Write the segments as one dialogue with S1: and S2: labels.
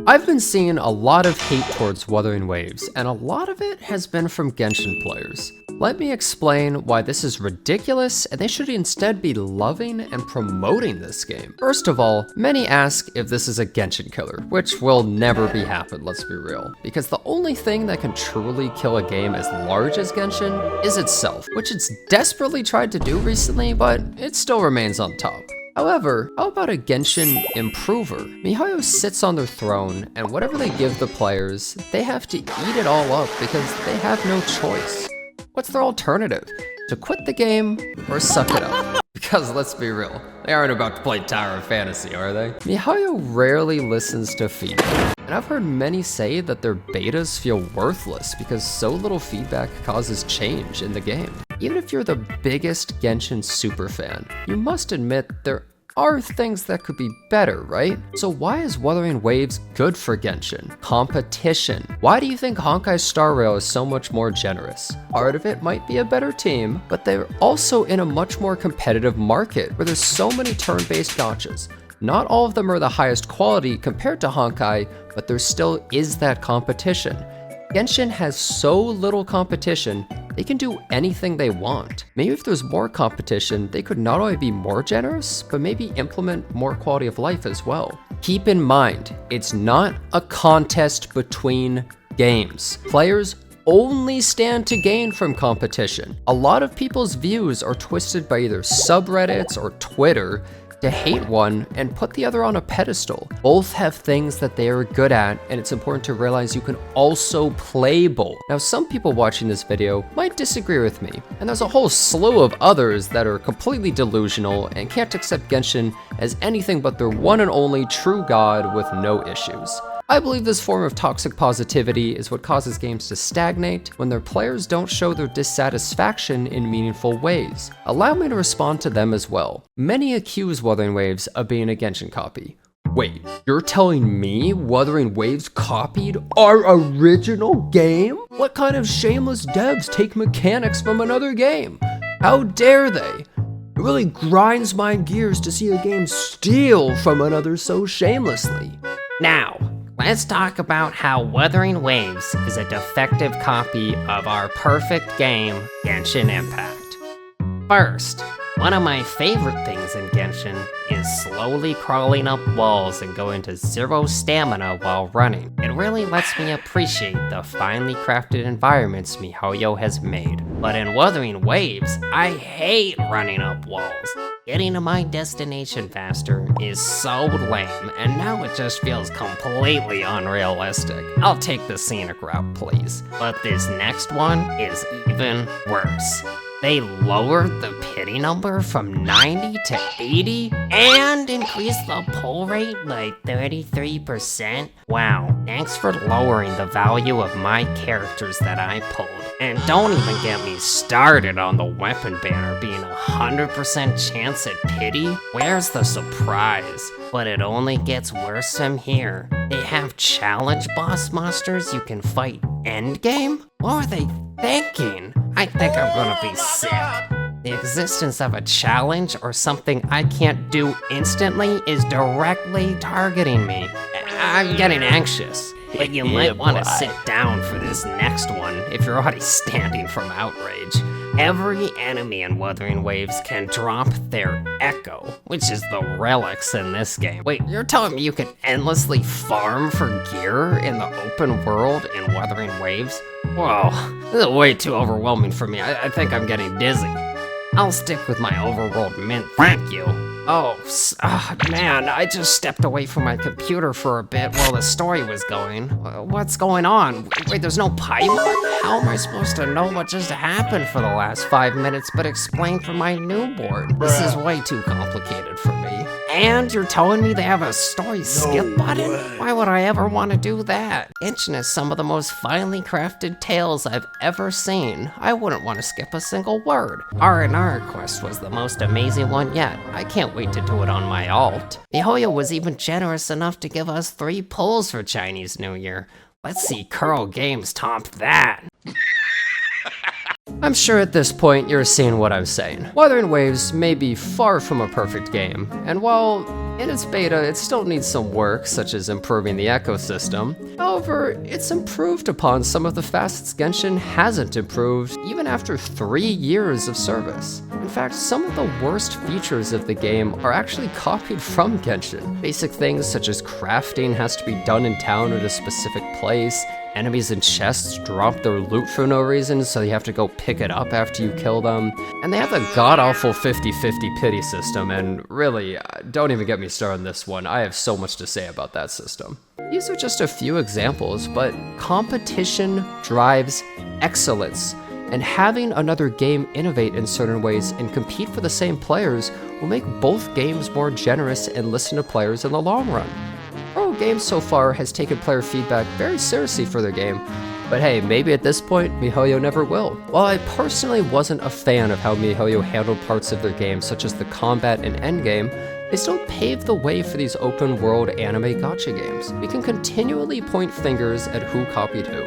S1: I've been seeing a lot of hate towards Wuthering Waves, and a lot of it has been from Genshin players. Let me explain why this is ridiculous and they should instead be loving and promoting this game. First of all, many ask if this is a Genshin killer, which will never be happen, let's be real. Because the only thing that can truly kill a game as large as Genshin is itself, which it's desperately tried to do recently, but it still remains on top. However, how about a Genshin improver? miHoYo sits on their throne, and whatever they give the players, they have to eat it all up because they have no choice. What's their alternative? To quit the game or suck it up? Because let's be real, they aren't about to play Tower of Fantasy, are they? miHoYo rarely listens to feedback, and I've heard many say that their betas feel worthless because so little feedback causes change in the game. Even if you're the biggest Genshin superfan, you must admit there are things that could be better, right? So why is Wuthering Waves good for Genshin? Competition. Why do you think Honkai's Star Rail is so much more generous? Part of it might be a better team, but they're also in a much more competitive market where there's so many turn-based gachas. Not all of them are the highest quality compared to Honkai, but there still is that competition. Genshin has so little competition, they can do anything they want. Maybe if there's more competition, they could not only be more generous, but maybe implement more quality of life as well. Keep in mind, it's not a contest between games. Players only stand to gain from competition. A lot of people's views are twisted by either subreddits or Twitter to hate one and put the other on a pedestal. Both have things that they are good at, and it's important to realize you can also play both. Now, some people watching this video might disagree with me, and there's a whole slew of others that are completely delusional and can't accept Genshin as anything but their one and only true god with no issues. I believe this form of toxic positivity is what causes games to stagnate when their players don't show their dissatisfaction in meaningful ways. Allow me to respond to them as well. Many accuse Wuthering Waves of being a Genshin copy. Wait, you're telling me Wuthering Waves copied our original game? What kind of shameless devs take mechanics from another game? How dare they? It really grinds my gears to see a game steal from another so shamelessly.
S2: Now, let's talk about how Wuthering Waves is a defective copy of our perfect game, Genshin Impact. First, one of my favorite things in Genshin is slowly crawling up walls and going to 0 stamina while running. It really lets me appreciate the finely crafted environments miHoYo has made. But in Wuthering Waves, I hate running up walls. Getting to my destination faster is so lame, and now it just feels completely unrealistic. I'll take the scenic route, please. But this next one is even worse. They lowered the pity number from 90 to 80 and increased the pull rate by 33%. Wow, thanks for lowering the value of my characters that I pulled. And don't even get me started on the weapon banner being 100% chance at pity. Where's the surprise? But it only gets worse from here. They have challenge boss monsters you can fight endgame? What were they thinking? I think I'm gonna be sick. The existence of a challenge or something I can't do instantly is directly targeting me. I'm getting anxious. But you might want to sit down for this next one if you're already standing from outrage. Every enemy in Wuthering Waves can drop their echo, which is the relics in this game. Wait, you're telling me you can endlessly farm for gear in the open world in Wuthering Waves? Whoa, this is way too overwhelming for me. I think I'm getting dizzy. I'll stick with my overworld mint, thank you. Oh, man, I just stepped away from my computer for a bit while the story was going. What's going on? Wait, there's no Paimon? How am I supposed to know what just happened for the last 5 minutes but explain for my newborn? This is way too complicated for me. And you're telling me they have a story skip button? Why would I ever want to do that? Genshin is some of the most finely crafted tales I've ever seen. I wouldn't want to skip a single word. R&R quest was the most amazing one yet. I can't wait to do it on my alt. miHoYo was even generous enough to give us 3 pulls for Chinese New Year. Let's see Kuro Games top that.
S1: I'm sure at this point you're seeing what I'm saying. Wuthering Waves may be far from a perfect game, and while In its beta, it still needs some work, such as improving the ecosystem. However, it's improved upon some of the facets Genshin hasn't improved, even after 3 years of service. In fact, some of the worst features of the game are actually copied from Genshin. Basic things such as crafting has to be done in town at a specific place, enemies in chests drop their loot for no reason, so you have to go pick it up after you kill them. And they have the god-awful 50-50 pity system, and really, don't even get me started on this one. I have so much to say about that system. These are just a few examples, but competition drives excellence. And having another game innovate in certain ways and compete for the same players will make both games more generous and listen to players in the long run. Pro Games so far has taken player feedback very seriously for their game, but hey, maybe at this point, MiHoYo never will. While I personally wasn't a fan of how MiHoYo handled parts of their game, such as the combat and endgame, they still paved the way for these open-world anime gacha games. We can continually point fingers at who copied who,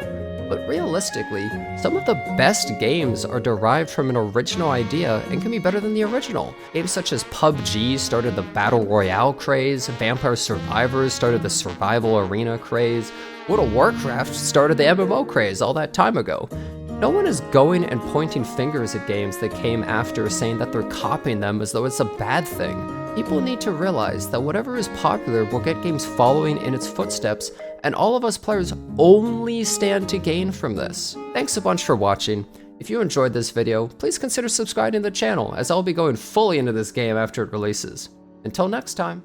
S1: but realistically, some of the best games are derived from an original idea and can be better than the original. Games such as PUBG started the Battle Royale craze, Vampire Survivors started the Survival Arena craze, World of Warcraft started the MMO craze all that time ago. No one is going and pointing fingers at games that came after saying that they're copying them as though it's a bad thing. People need to realize that whatever is popular will get games following in its footsteps, and all of us players only stand to gain from this. Thanks a bunch for watching. If you enjoyed this video, please consider subscribing to the channel, as I'll be going fully into this game after it releases. Until next time.